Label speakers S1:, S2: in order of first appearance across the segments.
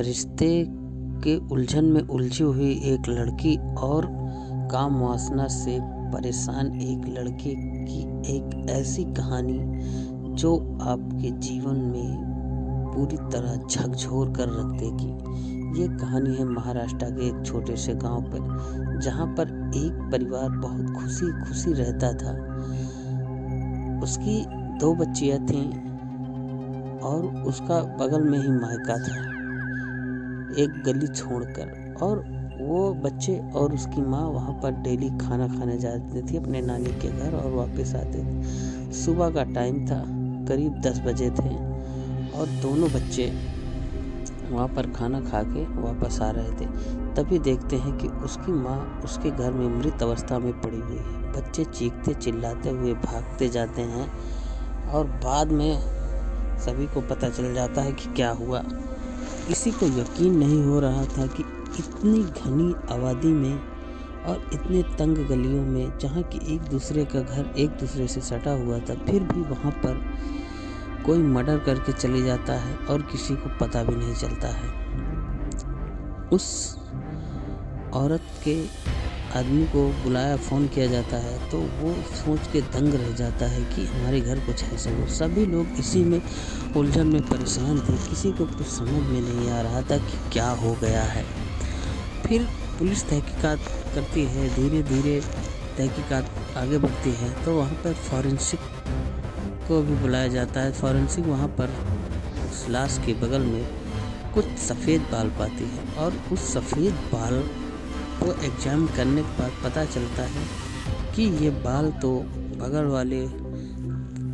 S1: रिश्ते के उलझन में उलझी हुई एक लड़की और काम वासना से परेशान एक लड़के की एक ऐसी कहानी जो आपके जीवन में पूरी तरह झकझोर कर रख देगी। ये कहानी है महाराष्ट्र के एक छोटे से गांव पर, जहां पर एक परिवार बहुत खुशी खुशी रहता था। उसकी 2 बच्चियां थीं और उसका बगल में ही मायका था, एक गली छोड़कर। और वो बच्चे और उसकी माँ वहाँ पर डेली खाना खाने जाती थी अपने नानी के घर और वापस आते थे। सुबह का टाइम था, करीब 10 बजे थे और दोनों बच्चे वहाँ पर खाना खा के वापस आ रहे थे। तभी देखते हैं कि उसकी माँ उसके घर में मृत अवस्था में पड़ी हुई है। बच्चे चीखते चिल्लाते हुए भागते जाते हैं और बाद में सभी को पता चल जाता है कि क्या हुआ। किसी को यकीन नहीं हो रहा था कि इतनी घनी आबादी में और इतने तंग गलियों में, जहाँ कि एक दूसरे का घर एक दूसरे से सटा हुआ था, फिर भी वहाँ पर कोई मर्डर करके चले जाता है और किसी को पता भी नहीं चलता है। उस औरत के आदमी को बुलाया, फ़ोन किया जाता है तो वो सोच के दंग रह जाता है कि हमारे घर कुछ ऐसा हो। सभी लोग इसी में उलझन में परेशान थे, किसी को कुछ समझ में नहीं आ रहा था कि क्या हो गया है। फिर पुलिस तहकीकात करती है, धीरे धीरे तहकीकात आगे बढ़ती है तो वहाँ पर फॉरेंसिक को भी बुलाया जाता है। फॉरेंसिक वहाँ पर उस लाश के बगल में कुछ सफ़ेद बाल पाती है और उस सफ़ेद बाल को एग्जाम करने के बाद पता चलता है कि ये बाल तो बगल वाले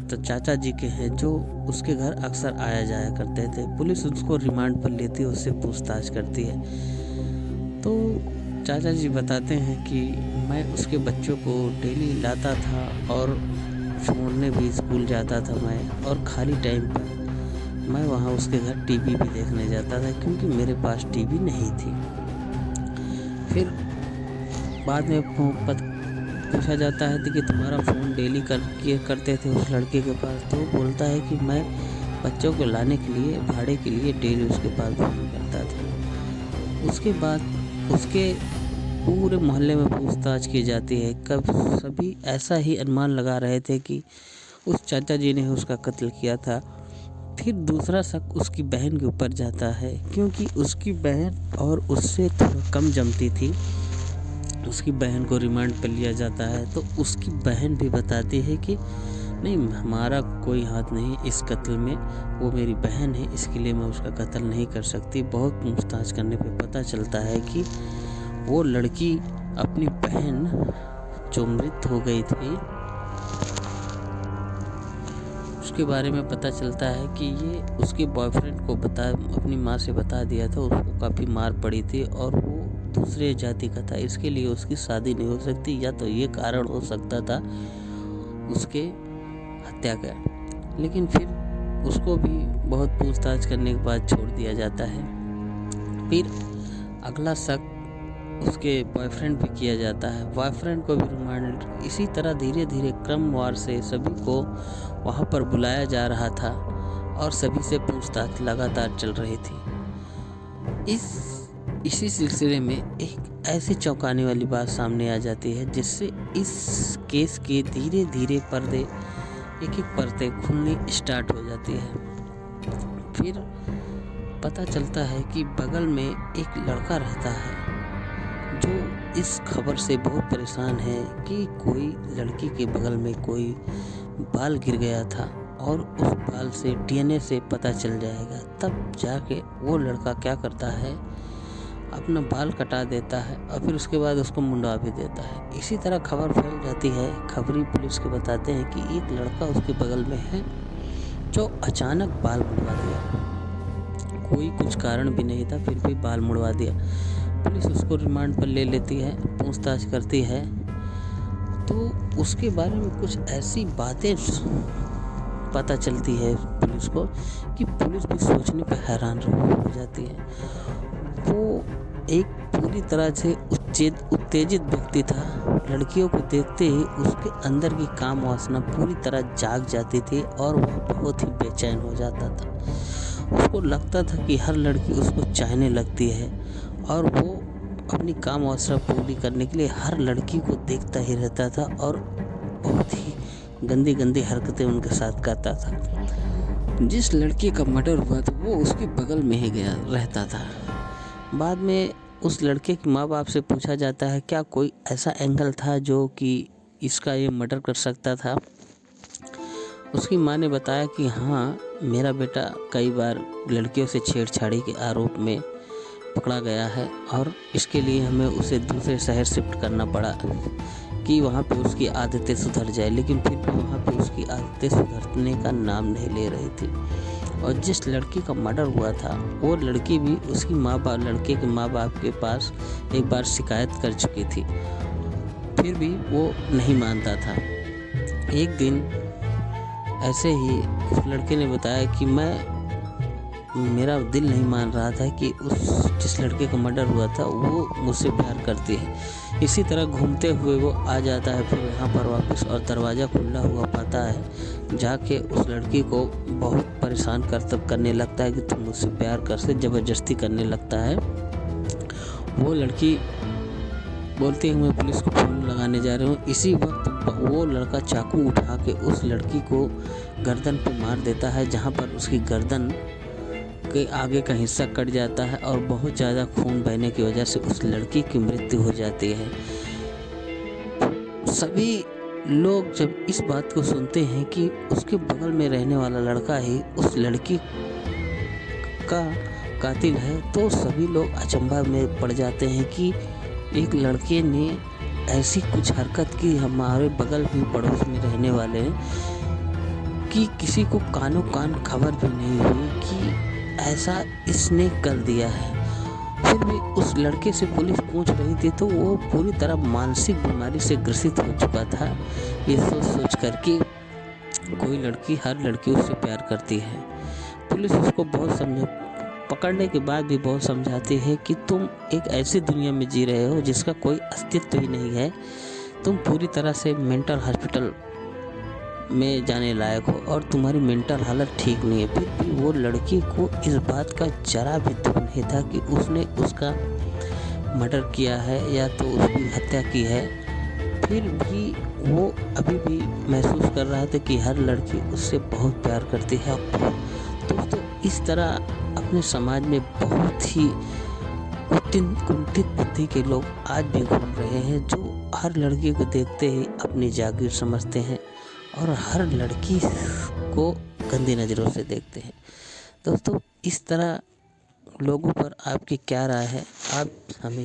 S1: तो चाचा जी के हैं, जो उसके घर अक्सर आया जाया करते थे। पुलिस उसको रिमांड पर लेती है, उससे पूछताछ करती है तो चाचा जी बताते हैं कि मैं उसके बच्चों को डेली लाता था और छोड़ने भी स्कूल जाता था मैं, और खाली टाइम पर मैं वहाँ उसके घर टीवी भी देखने जाता था क्योंकि मेरे पास टीवी नहीं थी। फिर बाद में पूछा जाता है कि तुम्हारा फ़ोन डेली करते थे उस लड़के के पास, तो बोलता है कि मैं बच्चों को लाने के लिए, भाड़े के लिए डेली उसके पास फ़ोन करता था। उसके बाद उसके पूरे मोहल्ले में पूछताछ की जाती है। कब सभी ऐसा ही अनुमान लगा रहे थे कि उस चाचा जी ने उसका कत्ल किया था। फिर दूसरा शक उसकी बहन के ऊपर जाता है, क्योंकि उसकी बहन और उससे थोड़ा कम जमती थी। उसकी बहन को रिमांड पर लिया जाता है तो उसकी बहन भी बताती है कि नहीं, हमारा कोई हाथ नहीं इस कत्ल में, वो मेरी बहन है, इसके लिए मैं उसका कत्ल नहीं कर सकती। बहुत पूछताछ करने पे पता चलता है कि वो लड़की अपनी बहन जो मृत हो गई थी उसके बारे में पता चलता है कि ये उसके बॉयफ्रेंड को अपनी माँ से बता दिया था। उसको काफ़ी मार पड़ी थी और वो दूसरे जाति का था, इसके लिए उसकी शादी नहीं हो सकती, या तो ये कारण हो सकता था उसके हत्या का। लेकिन फिर उसको भी बहुत पूछताछ करने के बाद छोड़ दिया जाता है। फिर अगला शक उसके बॉयफ्रेंड पे किया जाता है, बॉयफ्रेंड को भी रिमांड। इसी तरह धीरे धीरे क्रमवार से सभी को वहाँ पर बुलाया जा रहा था और सभी से पूछताछ लगातार चल रही थी। इसी सिलसिले में एक ऐसी चौंकाने वाली बात सामने आ जाती है जिससे इस केस के धीरे धीरे पर्दे एक परतें खुलनी स्टार्ट हो जाती है। फिर पता चलता है कि बगल में एक लड़का रहता है जो इस खबर से बहुत परेशान है कि कोई लड़की के बगल में कोई बाल गिर गया था और उस बाल से डीएनए से पता चल जाएगा। तब जाके वो लड़का क्या करता है, अपना बाल कटा देता है और फिर उसके बाद उसको मुंडवा भी देता है। इसी तरह खबर फैल जाती है। खबरी पुलिस को बताते हैं कि एक लड़का उसके बगल में है जो अचानक बाल मुड़वा दिया। कोई कुछ कारण भी नहीं था, फिर भी बाल मुड़वा दिया। पुलिस उसको रिमांड पर ले लेती है, पूछताछ करती है तो उसके बारे में कुछ ऐसी बातें पता चलती है पुलिस को कि पुलिस भी सोचने पर हैरान हो जाती है। वो एक पूरी तरह से उत्तेजित व्यक्ति था। लड़कियों को देखते ही उसके अंदर की काम वासना पूरी तरह जाग जाती थी और वह बहुत ही बेचैन हो जाता था। उसको लगता था कि हर लड़की उसको चाहने लगती है और वो अपनी काम वासना पूरी करने के लिए हर लड़की को देखता ही रहता था और बहुत ही गंदी गंदी हरकतें उनके साथ करता था। जिस लड़की का मर्डर हुआ था वो उसके बगल में ही गया रहता था। बाद में उस लड़के के माँ बाप से पूछा जाता है क्या कोई ऐसा एंगल था जो कि इसका ये मर्डर कर सकता था। उसकी माँ ने बताया कि हाँ, मेरा बेटा कई बार लड़कियों से छेड़छाड़ी के आरोप में पकड़ा गया है और इसके लिए हमें उसे दूसरे शहर शिफ्ट करना पड़ा कि वहाँ पे उसकी आदतें सुधर जाए, लेकिन फिर भी वहाँ पे उसकी आदतें सुधरने का नाम नहीं ले रही थी। और जिस लड़की का मर्डर हुआ था वो लड़की भी उसकी लड़के के माँ बाप के पास एक बार शिकायत कर चुकी थी, फिर भी वो नहीं मानता था। एक दिन ऐसे ही उस लड़के ने बताया कि मेरा दिल नहीं मान रहा था कि जिस लड़के का मर्डर हुआ था वो मुझसे प्यार करती है। इसी तरह घूमते हुए वो आ जाता है फिर यहाँ पर वापस और दरवाज़ा खुला हुआ पाता है। जाके उस लड़की को बहुत परेशान करने लगता है कि तुम मुझसे प्यार कर से ज़बरदस्ती करने लगता है। वो लड़की बोलती है मैं पुलिस को फ़ोन लगाने जा रही हूँ। इसी वक्त वो लड़का चाकू उठा के उस लड़की को गर्दन पे मार देता है, जहाँ पर उसकी गर्दन के आगे का हिस्सा कट जाता है और बहुत ज़्यादा खून बहने की वजह से उस लड़की की मृत्यु हो जाती है। सभी लोग जब इस बात को सुनते हैं कि उसके बगल में रहने वाला लड़का ही उस लड़की का कातिल है, तो सभी लोग अचंभा में पड़ जाते हैं कि एक लड़के ने ऐसी कुछ हरकत की हमारे बगल भी पड़ोस में रहने वाले कि किसी को कानों कान खबर भी नहीं हुई कि ऐसा इसने कर दिया है। फिर भी उस लड़के से पुलिस पूछ रही थी तो वो पूरी तरह मानसिक बीमारी से ग्रसित हो चुका था, ये सोच कर कि हर लड़की उससे प्यार करती है। पुलिस उसको बहुत पकड़ने के बाद भी बहुत समझाती है कि तुम एक ऐसी दुनिया में जी रहे हो जिसका कोई अस्तित्व ही नहीं है, तुम पूरी तरह से मेंटल हॉस्पिटल में जाने लायक हो और तुम्हारी मेंटल हालत ठीक नहीं है। फिर भी वो लड़की को इस बात का जरा भी दुख नहीं था कि उसने उसका मर्डर किया है या तो उसकी हत्या की है। फिर भी वो अभी भी महसूस कर रहा था कि हर लड़की उससे बहुत प्यार करती है। दोस्तों, इस तरह अपने समाज में बहुत ही कुंठित बुद्धि के लोग आज भी घूम रहे हैं, जो हर लड़की को देखते ही अपनी जागीर समझते हैं और हर लड़की को गंदी नज़रों से देखते हैं। दोस्तों, इस तरह लोगों पर आपकी क्या राय है, आप हमें